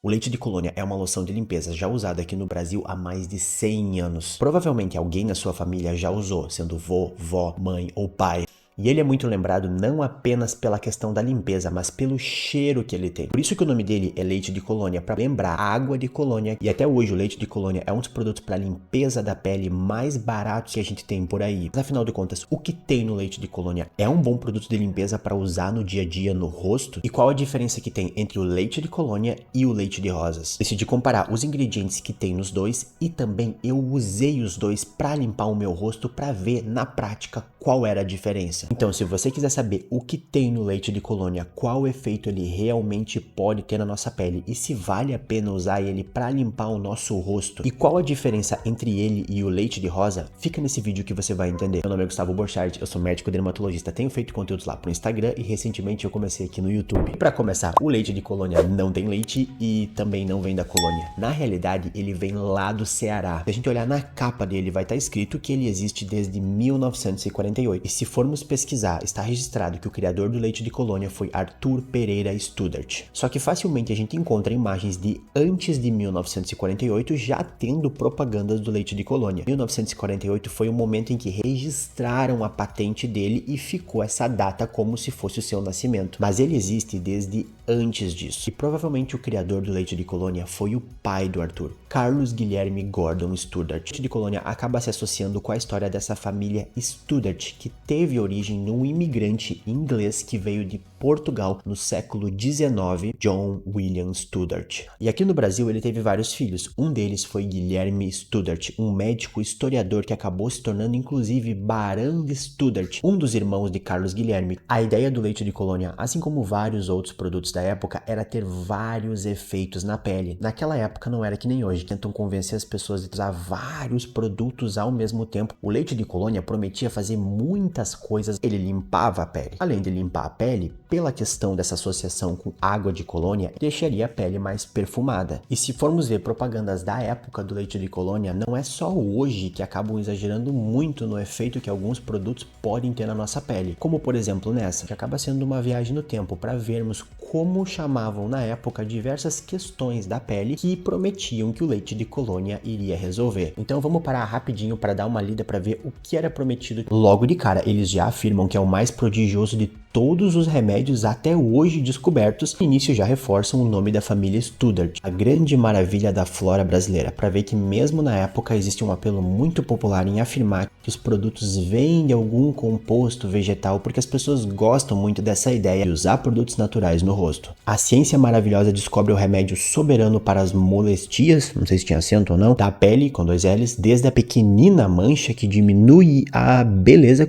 O leite de colônia é uma loção de limpeza já usada aqui no Brasil há mais de 100 anos. Provavelmente alguém na sua família já usou, sendo vô, vó, mãe ou pai. E ele é muito lembrado não apenas pela questão da limpeza, mas pelo cheiro que ele tem. Por isso que o nome dele é leite de colônia, para lembrar a água de colônia. E até hoje o leite de colônia é um dos produtos para limpeza da pele mais baratos que a gente tem por aí. Mas afinal de contas, o que tem no leite de colônia é um bom produto de limpeza para usar no dia a dia no rosto? E qual a diferença que tem entre o leite de colônia e o leite de rosas? Decidi comparar os ingredientes que tem nos dois e também eu usei os dois para limpar o meu rosto para ver na prática qual era a diferença. Então, se você quiser saber o que tem no leite de colônia, qual efeito ele realmente pode ter na nossa pele e se vale a pena usar ele para limpar o nosso rosto e qual a diferença entre ele e o leite de rosa, fica nesse vídeo que você vai entender. Meu nome é Gustavo Borchardt, eu sou médico dermatologista, tenho feito conteúdos lá pro Instagram e recentemente eu comecei aqui no YouTube. E para começar, o leite de colônia não tem leite e também não vem da colônia. Na realidade, ele vem lá do Ceará. Se a gente olhar na capa dele, vai estar escrito que ele existe desde 1948. E se formos pesquisar, está registrado que o criador do leite de colônia foi Arthur Pereira Studart. Só que facilmente a gente encontra imagens de antes de 1948 já tendo propagandas do leite de colônia. 1948 foi o momento em que registraram a patente dele e ficou essa data como se fosse o seu nascimento. Mas ele existe desde antes disso. E provavelmente o criador do leite de colônia foi o pai do Arthur, Carlos Guilherme Gordon Studart. O leite de colônia acaba se associando com a história dessa família Studart, que teve origem num imigrante inglês que veio de Portugal no século XIX, John William Studart. E aqui no Brasil ele teve vários filhos. Um deles foi Guilherme Studart, um médico historiador que acabou se tornando inclusive Barão de Studart, um dos irmãos de Carlos Guilherme. A ideia do leite de colônia, assim como vários outros produtos da época, era ter vários efeitos na pele. Naquela época não era que nem hoje, tentam convencer as pessoas de usar vários produtos ao mesmo tempo. O leite de colônia prometia fazer muitas coisas. Ele limpava a pele. Além de limpar a pele, pela questão dessa associação com água de colônia, deixaria a pele mais perfumada. E se formos ver propagandas da época do leite de colônia, não é só hoje que acabam exagerando muito no efeito que alguns produtos podem ter na nossa pele. Como por exemplo nessa, que acaba sendo uma viagem no tempo para vermos como chamavam na época diversas questões da pele que prometiam que o leite de colônia iria resolver. Então vamos parar rapidinho para dar uma lida para ver o que era prometido. Logo de cara, eles já afirmam que é o mais prodigioso de todos os remédios até hoje descobertos. No início já reforçam o nome da família Studart, a grande maravilha da flora brasileira, para ver que mesmo na época existe um apelo muito popular em afirmar que os produtos vêm de algum composto vegetal, porque as pessoas gostam muito dessa ideia de usar produtos naturais no rosto. A ciência maravilhosa descobre o remédio soberano para as molestias, não sei se tinha acento ou não, da pele, com 2 L's, desde a pequenina mancha que diminui a beleza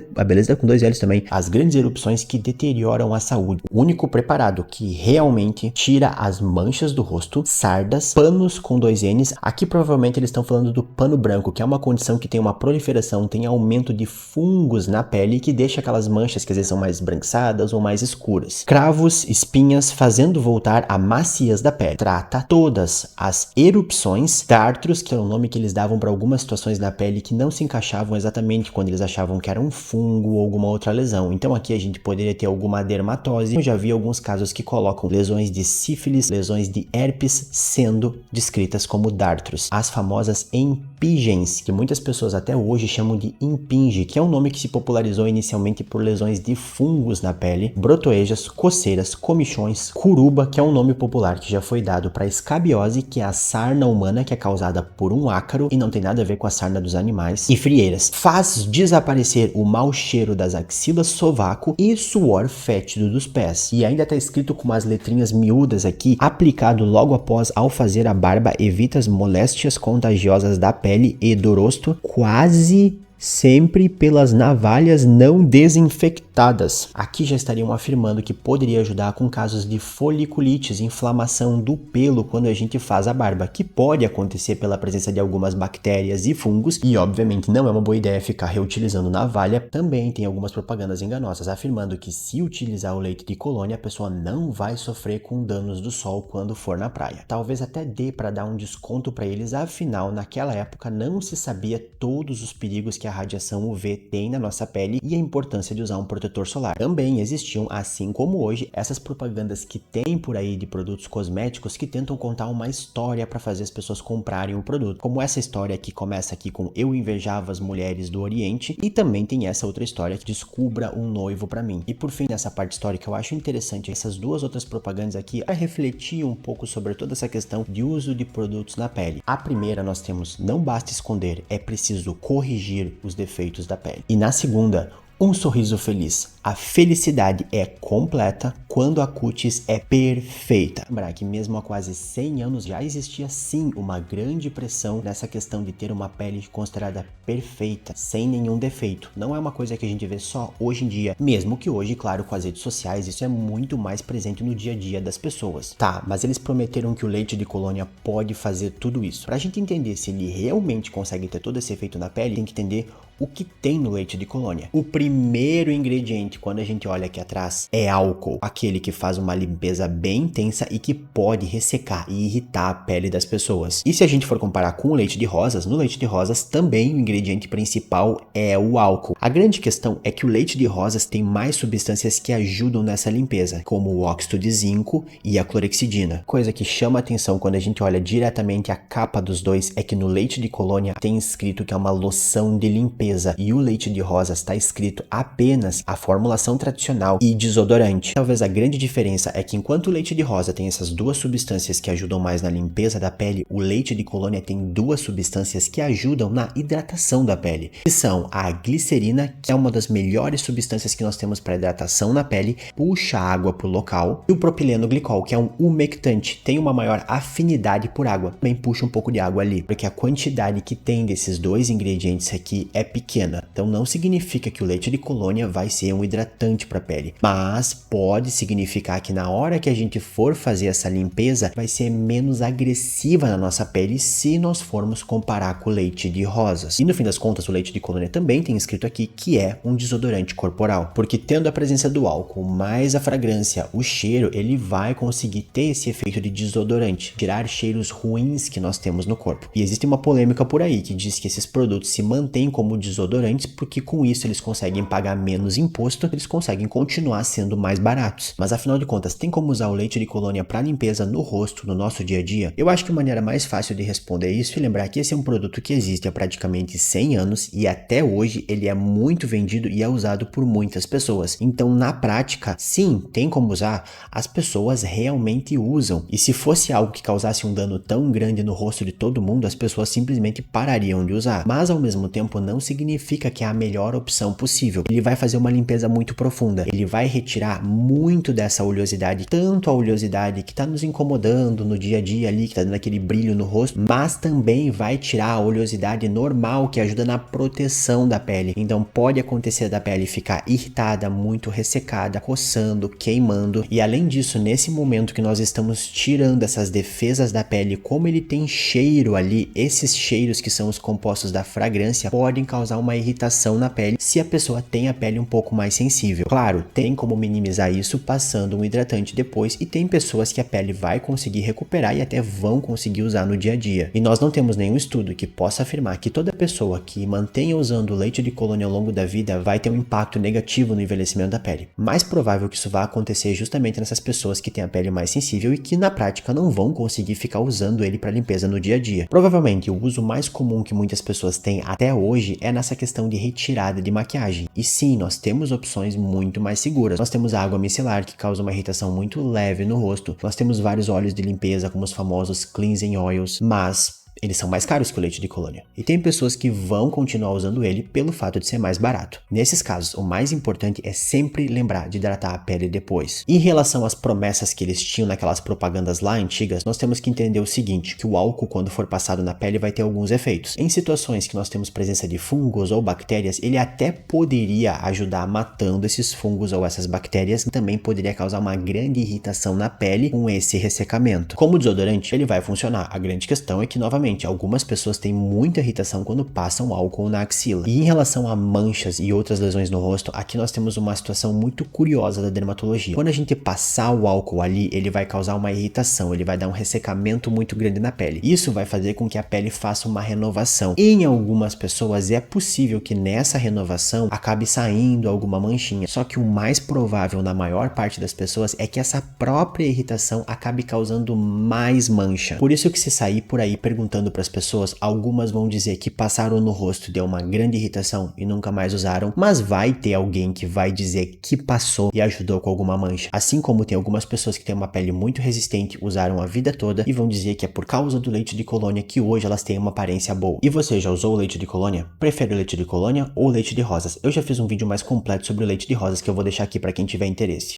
com 2 L's também, as grandes erupções que deterioram a saúde. O único preparado que realmente tira as manchas do rosto, sardas, panos com 2 N's. Aqui provavelmente eles estão falando do pano branco, que é uma condição que tem uma proliferação, tem aumento de fungos na pele que deixa aquelas manchas que às vezes são mais branquiçadas ou mais escuras. Cravos, espinhas, fazendo voltar a maciez da pele. Trata todas as erupções, dartros, que é o nome que eles davam para algumas situações da pele que não se encaixavam exatamente quando eles achavam que era um fungo ou alguma outra lesão. Então aqui a gente poderia ter alguma dermatose. Eu já vi alguns casos que colocam lesões de sífilis, lesões de herpes sendo descritas como dartros. As famosas impingens, que muitas pessoas até hoje chamam de impinge, que é um nome que se popularizou inicialmente por lesões de fungos na pele, brotoejas, coceiras, comichões, curuba, que é um nome popular que já foi dado para escabiose, que é a sarna humana que é causada por um ácaro e não tem nada a ver com a sarna dos animais, e frieiras. Faz desaparecer o mau cheiro das axilas, sovaco e suor fétido dos pés. E ainda está escrito com umas letrinhas miúdas aqui, aplicado logo após ao fazer a barba, evita as moléstias contagiosas da pele e do rosto, quase sempre pelas navalhas não desinfectadas. Aqui já estariam afirmando que poderia ajudar com casos de foliculites, inflamação do pelo quando a gente faz a barba, que pode acontecer pela presença de algumas bactérias e fungos, e obviamente não é uma boa ideia ficar reutilizando navalha. Também tem algumas propagandas enganosas afirmando que se utilizar o leite de colônia, a pessoa não vai sofrer com danos do sol quando for na praia. Talvez até dê para dar um desconto para eles, afinal naquela época não se sabia todos os perigos que que a radiação UV tem na nossa pele e a importância de usar um protetor solar. Também existiam, assim como hoje, essas propagandas que tem por aí de produtos cosméticos que tentam contar uma história para fazer as pessoas comprarem o produto. Como essa história que começa aqui com eu invejava as mulheres do Oriente, e também tem essa outra história que descubra um noivo para mim. E por fim, nessa parte histórica, eu acho interessante essas duas outras propagandas aqui para refletir um pouco sobre toda essa questão de uso de produtos na pele. A primeira nós temos: não basta esconder, é preciso corrigir os defeitos da pele. E na segunda, um sorriso feliz. A felicidade é completa quando a cutis é perfeita. Lembrar que mesmo há quase 100 anos já existia sim uma grande pressão nessa questão de ter uma pele considerada perfeita, sem nenhum defeito. Não é uma coisa que a gente vê só hoje em dia, mesmo que hoje, claro, com as redes sociais, isso é muito mais presente no dia a dia das pessoas. Tá, mas eles prometeram que o leite de colônia pode fazer tudo isso. Pra gente entender se ele realmente consegue ter todo esse efeito na pele, tem que entender o que tem no leite de colônia. O primeiro ingrediente, quando a gente olha aqui atrás, é álcool, aquele que faz uma limpeza bem intensa e que pode ressecar e irritar a pele das pessoas. E se a gente for comparar com o leite de rosas, no leite de rosas também o ingrediente principal é o álcool. A grande questão é que o leite de rosas tem mais substâncias que ajudam nessa limpeza, como o óxido de zinco e a clorexidina. Coisa que chama atenção quando a gente olha diretamente a capa dos dois é que no leite de colônia tem escrito que é uma loção de limpeza, e o leite de rosas está escrito apenas a formulação tradicional e desodorante. Talvez a grande diferença é que enquanto o leite de rosa tem essas duas substâncias que ajudam mais na limpeza da pele, o leite de colônia tem duas substâncias que ajudam na hidratação da pele, que são a glicerina, que é uma das melhores substâncias que nós temos para hidratação na pele, puxa água para o local, e o propileno glicol, que é um umectante, tem uma maior afinidade por água, também puxa um pouco de água ali, porque a quantidade que tem desses dois ingredientes aqui é pequena, então não significa que o leite de colônia vai ser um hidratante para a pele, mas pode significar que na hora que a gente for fazer essa limpeza, vai ser menos agressiva na nossa pele se nós formos comparar com o leite de rosas. E no fim das contas, o leite de colônia também tem escrito aqui que é um desodorante corporal, porque tendo a presença do álcool mais a fragrância, o cheiro, ele vai conseguir ter esse efeito de desodorante, tirar cheiros ruins que nós temos no corpo. E existe uma polêmica por aí que diz que esses produtos se mantêm como desodorantes porque com isso eles conseguem pagar menos imposto, eles conseguem continuar sendo mais baratos. Mas afinal de contas, tem como usar o leite de colônia para limpeza no rosto no nosso dia a dia? Eu acho que a maneira mais fácil de responder isso é lembrar que esse é um produto que existe há praticamente 100 anos e até hoje ele é muito vendido e é usado por muitas pessoas. Então na prática, sim, tem como usar, as pessoas realmente usam. E se fosse algo que causasse um dano tão grande no rosto de todo mundo, as pessoas simplesmente parariam de usar. Mas ao mesmo tempo não significa que é a melhor opção possível. Ele vai fazer uma limpeza muito profunda. Ele vai retirar muito dessa oleosidade, tanto a oleosidade que está nos incomodando no dia a dia ali, que está dando aquele brilho no rosto, mas também vai tirar a oleosidade normal que ajuda na proteção da pele. Então pode acontecer da pele ficar irritada, muito ressecada, coçando, queimando. E além disso, nesse momento que nós estamos tirando essas defesas da pele, como ele tem cheiro ali, esses cheiros que são os compostos da fragrância podem causar uma irritação na pele se a pessoa tem a pele um pouco mais sensível. Claro, tem como minimizar isso passando um hidratante depois, e tem pessoas que a pele vai conseguir recuperar e até vão conseguir usar no dia a dia. E nós não temos nenhum estudo que possa afirmar que toda pessoa que mantenha usando o leite de colônia ao longo da vida vai ter um impacto negativo no envelhecimento da pele. Mais provável que isso vá acontecer justamente nessas pessoas que têm a pele mais sensível e que na prática não vão conseguir ficar usando ele para limpeza no dia a dia. Provavelmente o uso mais comum que muitas pessoas têm até hoje é nessa questão de retirada de maquiagem. E sim, nós temos opções muito mais seguras. Nós temos a água micelar, que causa uma irritação muito leve no rosto. Nós temos vários óleos de limpeza, como os famosos cleansing oils, mas eles são mais caros que o leite de colônia. E tem pessoas que vão continuar usando ele pelo fato de ser mais barato. Nesses casos, o mais importante é sempre lembrar de hidratar a pele depois. Em relação às promessas que eles tinham naquelas propagandas lá antigas, nós temos que entender o seguinte, que o álcool, quando for passado na pele, vai ter alguns efeitos. Em situações que nós temos presença de fungos ou bactérias, ele até poderia ajudar matando esses fungos ou essas bactérias, também poderia causar uma grande irritação na pele com esse ressecamento. Como desodorante, ele vai funcionar. A grande questão é que, novamente, realmente, algumas pessoas têm muita irritação quando passam álcool na axila. E em relação a manchas e outras lesões no rosto, aqui nós temos uma situação muito curiosa da dermatologia. Quando a gente passar o álcool ali, ele vai causar uma irritação, ele vai dar um ressecamento muito grande na pele. Isso vai fazer com que a pele faça uma renovação. Em algumas pessoas é possível que nessa renovação acabe saindo alguma manchinha. Só que o mais provável na maior parte das pessoas é que essa própria irritação acabe causando mais mancha. Por isso que se sair por aí perguntando para as pessoas, algumas vão dizer que passaram no rosto, deu uma grande irritação e nunca mais usaram, mas vai ter alguém que vai dizer que passou e ajudou com alguma mancha. Assim como tem algumas pessoas que têm uma pele muito resistente, usaram a vida toda e vão dizer que é por causa do leite de colônia que hoje elas têm uma aparência boa. E você já usou o leite de colônia? Prefere o leite de colônia ou leite de rosas? Eu já fiz um vídeo mais completo sobre o leite de rosas que eu vou deixar aqui para quem tiver interesse.